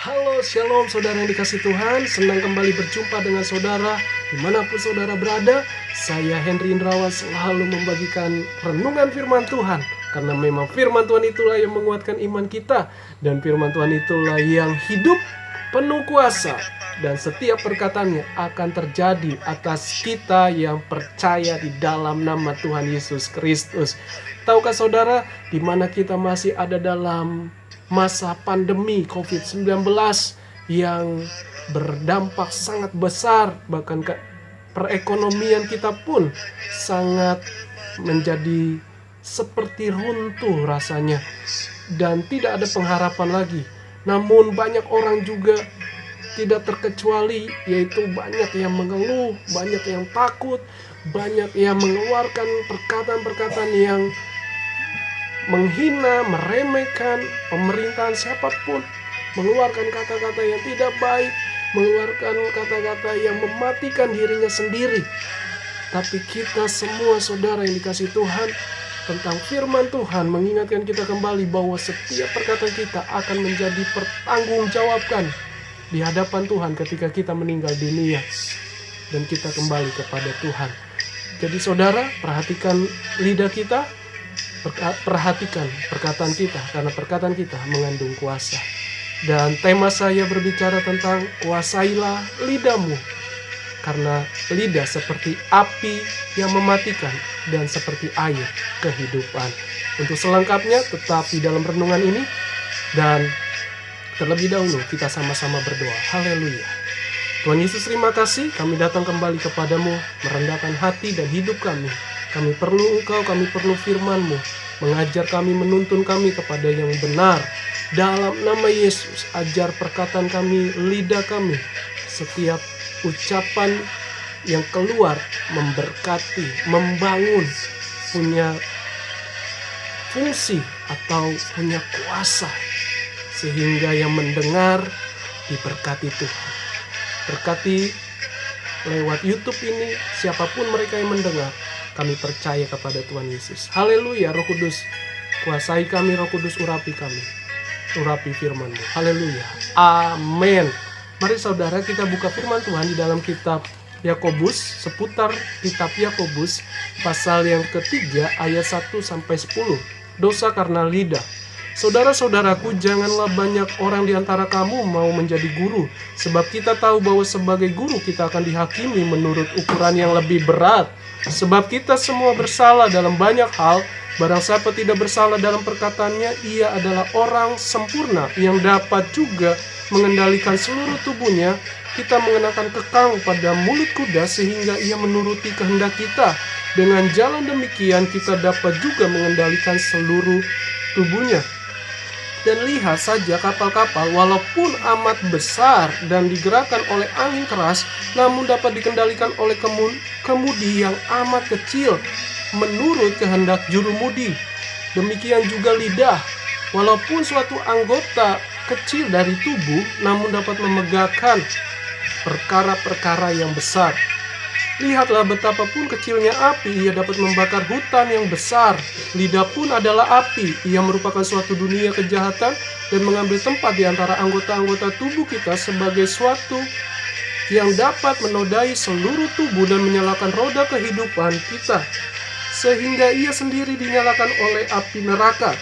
Halo, shalom saudara yang dikasih Tuhan. Senang kembali berjumpa dengan saudara dimanapun saudara berada. Saya Henry Indrawan selalu membagikan renungan firman Tuhan, karena memang firman Tuhan itulah yang menguatkan iman kita, dan firman Tuhan itulah yang hidup, penuh kuasa, dan setiap perkataannya akan terjadi atas kita yang percaya di dalam nama Tuhan Yesus Kristus. Tahukah saudara, di mana kita masih ada dalam masa pandemi COVID-19 yang berdampak sangat besar, bahkan ke perekonomian kita pun sangat menjadi seperti runtuh rasanya, dan tidak ada pengharapan lagi. Namun banyak orang juga tidak terkecuali, yaitu banyak yang mengeluh, banyak yang takut, banyak yang mengeluarkan perkataan-perkataan yang menghina, meremehkan pemerintahan siapapun, mengeluarkan kata-kata yang tidak baik, mengeluarkan kata-kata yang mematikan dirinya sendiri. Tapi kita semua saudara yang dikasih Tuhan, tentang firman Tuhan mengingatkan kita kembali bahwa setiap perkataan kita akan menjadi pertanggungjawabkan di hadapan Tuhan ketika kita meninggal dunia dan kita kembali kepada Tuhan. Jadi saudara, perhatikan lidah kita, perhatikan perkataan kita, karena perkataan kita mengandung kuasa. Dan tema saya berbicara tentang kuasailah lidahmu, karena lidah seperti api yang mematikan dan seperti air kehidupan. Untuk selengkapnya tetap di dalam renungan ini, dan terlebih dahulu kita sama-sama berdoa. Haleluya. Tuhan Yesus, terima kasih kami datang kembali kepadamu, merendahkan hati dan hidup kami. Kami perlu Engkau, kami perlu firman-Mu, mengajar kami, menuntun kami kepada yang benar. Dalam nama Yesus, ajar perkataan kami, lidah kami, setiap ucapan yang keluar memberkati, membangun, punya fungsi atau punya kuasa, sehingga yang mendengar diberkati Tuhan. Berkati lewat YouTube ini siapapun mereka yang mendengar, kami percaya kepada Tuhan Yesus. Haleluya. Roh Kudus, kuasai kami. Roh Kudus, urapi kami, urapi firman-Mu. Haleluya. Amin. Mari saudara, kita buka firman Tuhan di dalam kitab Yakobus, seputar kitab Yakobus pasal yang ketiga ayat 1-10. Dosa karena lidah. Saudara-saudaraku, janganlah banyak orang di antara kamu mau menjadi guru, sebab kita tahu bahwa sebagai guru kita akan dihakimi menurut ukuran yang lebih berat. Sebab kita semua bersalah dalam banyak hal. Barang siapa tidak bersalah dalam perkataannya, ia adalah orang sempurna yang dapat juga mengendalikan seluruh tubuhnya. Kita mengenakan kekang pada mulut kuda sehingga ia menuruti kehendak kita. Dengan jalan demikian kita dapat juga mengendalikan seluruh tubuhnya. Dan lihat saja kapal-kapal, walaupun amat besar dan digerakkan oleh angin keras, namun dapat dikendalikan oleh kemudi yang amat kecil menurut kehendak jurumudi. Demikian juga lidah, walaupun suatu anggota kecil dari tubuh, namun dapat memegahkan perkara-perkara yang besar. Lihatlah betapapun kecilnya api, ia dapat membakar hutan yang besar. Lidah pun adalah api, ia merupakan suatu dunia kejahatan dan mengambil tempat di antara anggota-anggota tubuh kita sebagai suatu yang dapat menodai seluruh tubuh dan menyalakan roda kehidupan kita, sehingga ia sendiri dinyalakan oleh api neraka.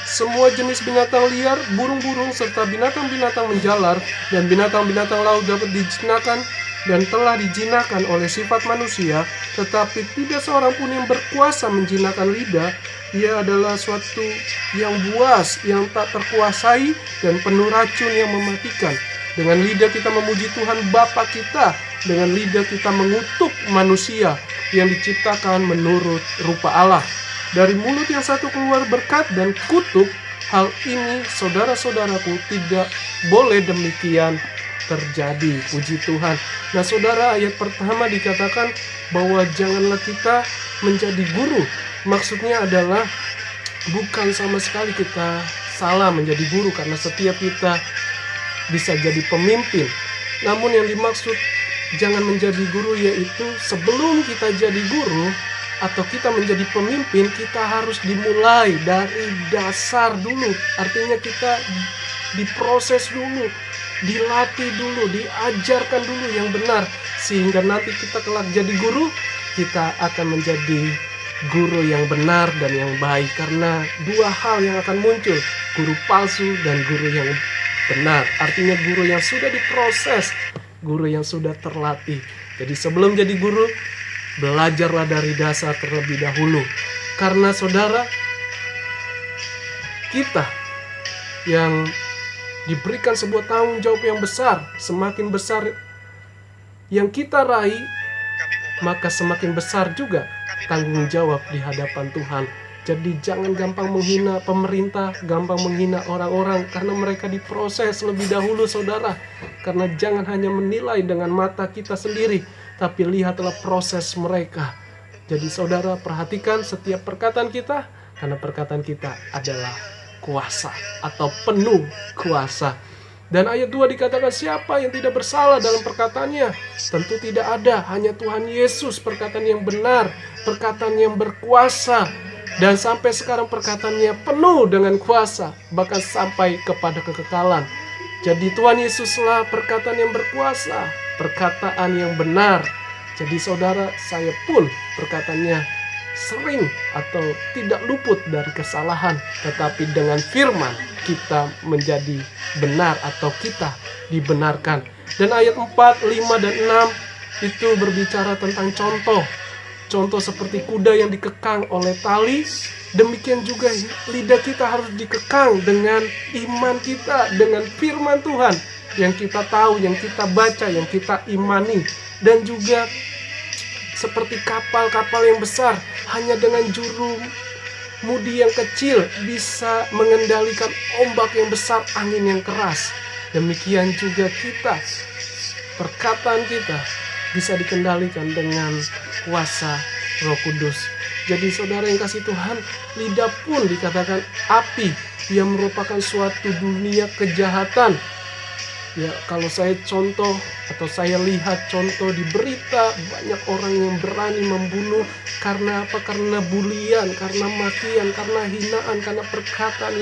Semua jenis binatang liar, burung-burung, serta binatang-binatang menjalar, dan binatang-binatang laut dapat dijinakan dan telah dijinakan oleh sifat manusia, tetapi tidak seorang pun yang berkuasa menjinakan lidah. Ia adalah suatu yang buas, yang tak terkuasai, dan penuh racun yang mematikan. Dengan lidah kita memuji Tuhan Bapa kita, dengan lidah kita mengutuk manusia yang diciptakan menurut rupa Allah. Dari mulut yang satu keluar berkat dan kutuk. Hal ini, saudara-saudaraku, tidak boleh demikian terjadi. Puji Tuhan. Nah saudara, ayat pertama dikatakan bahwa janganlah kita menjadi guru. Maksudnya adalah bukan sama sekali kita salah menjadi guru, karena setiap kita bisa jadi pemimpin. Namun yang dimaksud jangan menjadi guru yaitu sebelum kita jadi guru atau kita menjadi pemimpin, kita harus dimulai dari dasar dulu. Artinya kita diproses dulu, dilatih dulu, diajarkan dulu yang benar, sehingga nanti kita kelak jadi guru, kita akan menjadi guru yang benar dan yang baik. Karena dua hal yang akan muncul, guru palsu dan guru yang benar. Artinya guru yang sudah diproses, guru yang sudah terlatih. Jadi sebelum jadi guru, belajarlah dari dasar terlebih dahulu. Karena saudara, kita yang diberikan sebuah tanggung jawab yang besar, semakin besar yang kita raih, maka semakin besar juga tanggung jawab di hadapan Tuhan. Jadi jangan gampang menghina pemerintah, gampang menghina orang-orang, karena mereka diproses lebih dahulu saudara. Karena jangan hanya menilai dengan mata kita sendiri, tapi lihatlah proses mereka. Jadi saudara, perhatikan setiap perkataan kita, karena perkataan kita adalah kuasa atau penuh kuasa. Dan ayat 2 dikatakan, siapa yang tidak bersalah dalam perkataannya? Tentu tidak ada, hanya Tuhan Yesus, perkataan yang benar, perkataan yang berkuasa. Dan sampai sekarang perkataannya penuh dengan kuasa, bahkan sampai kepada kekekalan. Jadi Tuhan Yesuslah perkataan yang berkuasa, perkataan yang benar. Jadi saudara, saya pun perkataannya sering atau tidak luput dari kesalahan, tetapi dengan firman kita menjadi benar atau kita dibenarkan. Dan ayat 4, 5, dan 6 itu berbicara tentang contoh. Contoh seperti kuda yang dikekang oleh tali, demikian juga lidah kita harus dikekang dengan iman kita, dengan firman Tuhan yang kita tahu, yang kita baca, yang kita imani. Dan juga seperti kapal-kapal yang besar, hanya dengan juru mudi yang kecil bisa mengendalikan ombak yang besar, angin yang keras. Demikian juga kita, perkataan kita bisa dikendalikan dengan kuasa Roh Kudus. Jadi saudara yang kasih Tuhan, lidah pun dikatakan api yang merupakan suatu dunia kejahatan. Ya, kalau saya contoh atau saya lihat contoh di berita, banyak orang yang berani membunuh karena apa? Karena bulian, karena makian, karena hinaan, karena perkataan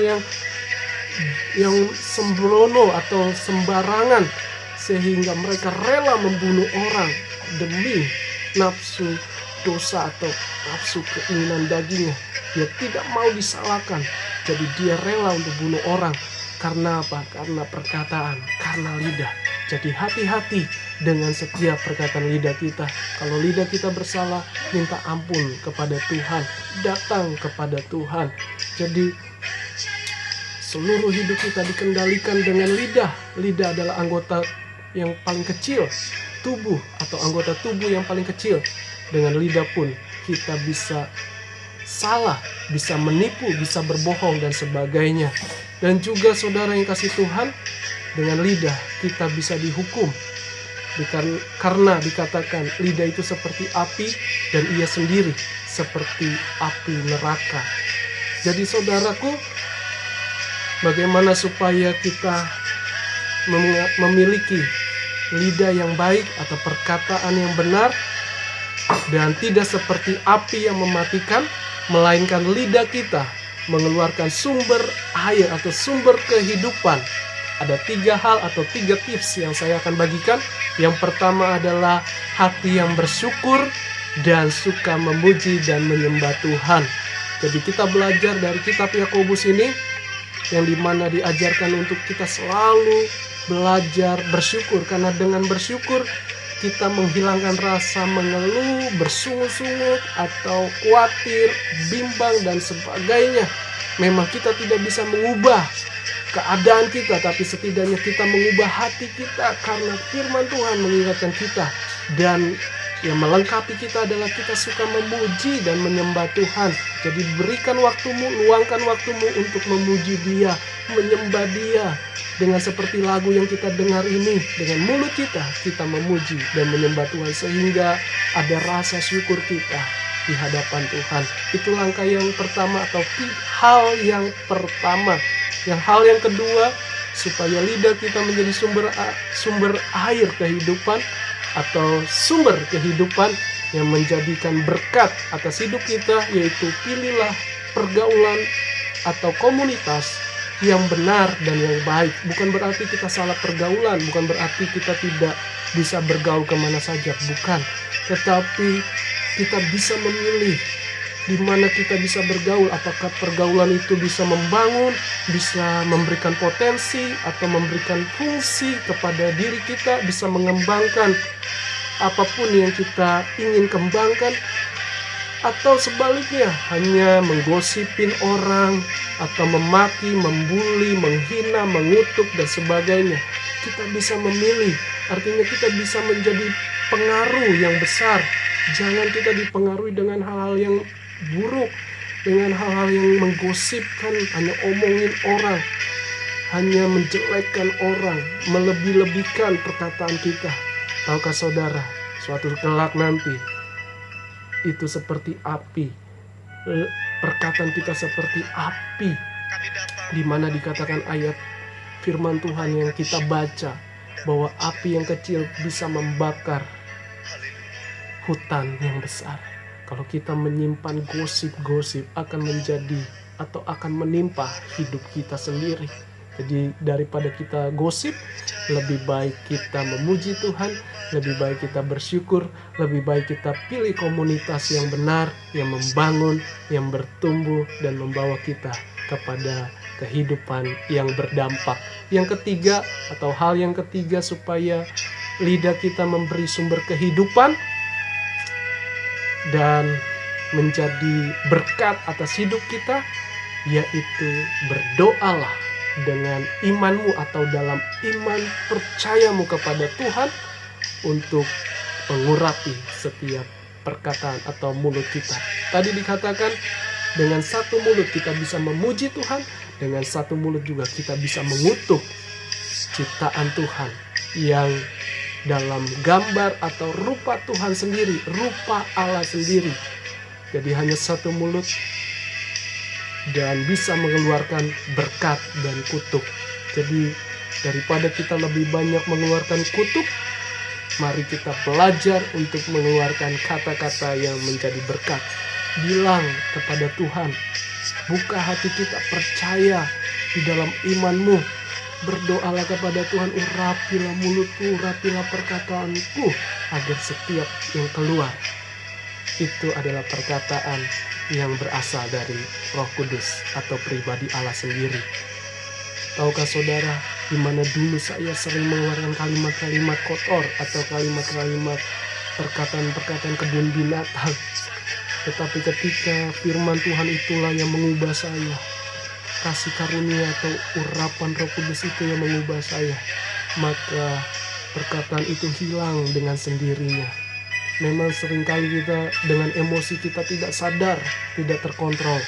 yang sembrono atau sembarangan, sehingga mereka rela membunuh orang demi nafsu dosa atau nafsu keinginan dagingnya. Dia tidak mau disalahkan, jadi dia rela untuk bunuh orang. Karena apa? Karena perkataan, karena lidah. Jadi hati-hati dengan setiap perkataan lidah kita. Kalau lidah kita bersalah, minta ampun kepada Tuhan, datang kepada Tuhan. Jadi seluruh hidup kita dikendalikan dengan lidah. Lidah adalah anggota yang paling kecil tubuh atau anggota tubuh yang paling kecil. Dengan lidah pun kita bisa salah, bisa menipu, bisa berbohong dan sebagainya. Dan juga saudara yang kasih Tuhan, dengan lidah kita bisa dihukum. Karena dikatakan lidah itu seperti api dan ia sendiri seperti api neraka. Jadi saudaraku, bagaimana supaya kita memiliki lidah yang baik atau perkataan yang benar dan tidak seperti api yang mematikan, melainkan lidah kita mengeluarkan sumber air atau sumber kehidupan. Ada 3 hal atau 3 tips yang saya akan bagikan. Yang pertama adalah hati yang bersyukur dan suka memuji dan menyembah Tuhan. Jadi kita belajar dari kitab Yakobus ini, yang dimana diajarkan untuk kita selalu belajar bersyukur. Karena dengan bersyukur kita menghilangkan rasa mengeluh, bersungut-sungut, atau khawatir, bimbang, dan sebagainya. Memang kita tidak bisa mengubah keadaan kita, tapi setidaknya kita mengubah hati kita, karena firman Tuhan mengingatkan kita. Dan yang melengkapi kita adalah kita suka memuji dan menyembah Tuhan. Jadi berikan waktumu, luangkan waktumu untuk memuji Dia, menyembah Dia. Dengan seperti lagu yang kita dengar ini, dengan mulut kita memuji dan menyembah Tuhan, sehingga ada rasa syukur kita di hadapan Tuhan. Itu langkah yang pertama atau hal yang pertama. Hal yang kedua, supaya lidah kita menjadi sumber air kehidupan atau sumber kehidupan yang menjadikan berkat atas hidup kita, yaitu pilihlah pergaulan atau komunitas yang benar dan yang baik. Bukan berarti kita salah pergaulan, bukan berarti kita tidak bisa bergaul kemana saja, bukan. Tetapi kita bisa memilih di mana kita bisa bergaul. Apakah pergaulan itu bisa membangun, bisa memberikan potensi, atau memberikan fungsi kepada diri kita, bisa mengembangkan apapun yang kita ingin kembangkan, atau sebaliknya hanya menggosipin orang, atau memaki, membuli, menghina, mengutuk, dan sebagainya. Kita bisa memilih, artinya kita bisa menjadi pengaruh yang besar. Jangan kita dipengaruhi dengan hal-hal yang buruk, dengan hal-hal yang menggosipkan, hanya omongin orang, hanya menjelekkan orang, melebih-lebihkan perkataan kita. Tahukah saudara, suatu kelak nanti itu seperti api. Perkataan kita seperti api, di mana dikatakan ayat firman Tuhan yang kita baca, bahwa api yang kecil bisa membakar hutan yang besar. Kalau kita menyimpan gosip-gosip, akan menjadi atau akan menimpa hidup kita sendiri. Jadi daripada kita gosip, lebih baik kita memuji Tuhan, lebih baik kita bersyukur, lebih baik kita pilih komunitas yang benar, yang membangun, yang bertumbuh, dan membawa kita kepada kehidupan yang berdampak. Yang ketiga, atau hal yang ketiga supaya lidah kita memberi sumber kehidupan dan menjadi berkat atas hidup kita, yaitu berdoalah dengan imanmu atau dalam iman percayamu kepada Tuhan untuk mengurapi setiap perkataan atau mulut kita. Tadi dikatakan dengan satu mulut kita bisa memuji Tuhan, dengan satu mulut juga kita bisa mengutuk ciptaan Tuhan yang dalam gambar atau rupa Tuhan sendiri, rupa Allah sendiri. Jadi hanya satu mulut dan bisa mengeluarkan berkat dan kutuk. Jadi daripada kita lebih banyak mengeluarkan kutuk, mari kita belajar untuk mengeluarkan kata-kata yang menjadi berkat. Bilang kepada Tuhan, buka hati kita, percaya di dalam imanmu. Berdoalah kepada Tuhan, urapilah mulutku, urapilah perkataanku, agar setiap yang keluar itu adalah perkataan yang berasal dari Roh Kudus atau pribadi Allah sendiri. Tahukah saudara, di mana dulu saya sering mengeluarkan kalimat-kalimat kotor atau kalimat-kalimat perkataan-perkataan kebun binatang. Tetapi ketika firman Tuhan itulah yang mengubah saya, kasih karunia atau urapan Roh Kudus itu yang mengubah saya, maka perkataan itu hilang dengan sendirinya. Memang seringkali kita dengan emosi kita tidak sadar, tidak terkontrol.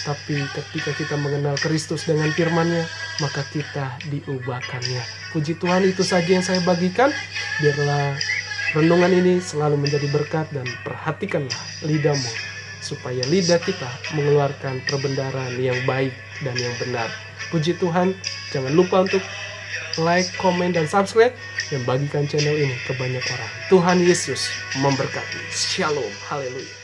Tapi ketika kita mengenal Kristus dengan firman-Nya, maka kita diubahkannya. Puji Tuhan, itu saja yang saya bagikan. Biarlah renungan ini selalu menjadi berkat, dan perhatikanlah lidahmu, supaya lidah kita mengeluarkan perbendaharaan yang baik dan yang benar. Puji Tuhan, jangan lupa untuk like, komen, dan subscribe, dan bagikan channel ini ke banyak orang. Tuhan Yesus memberkati. Shalom. Haleluya.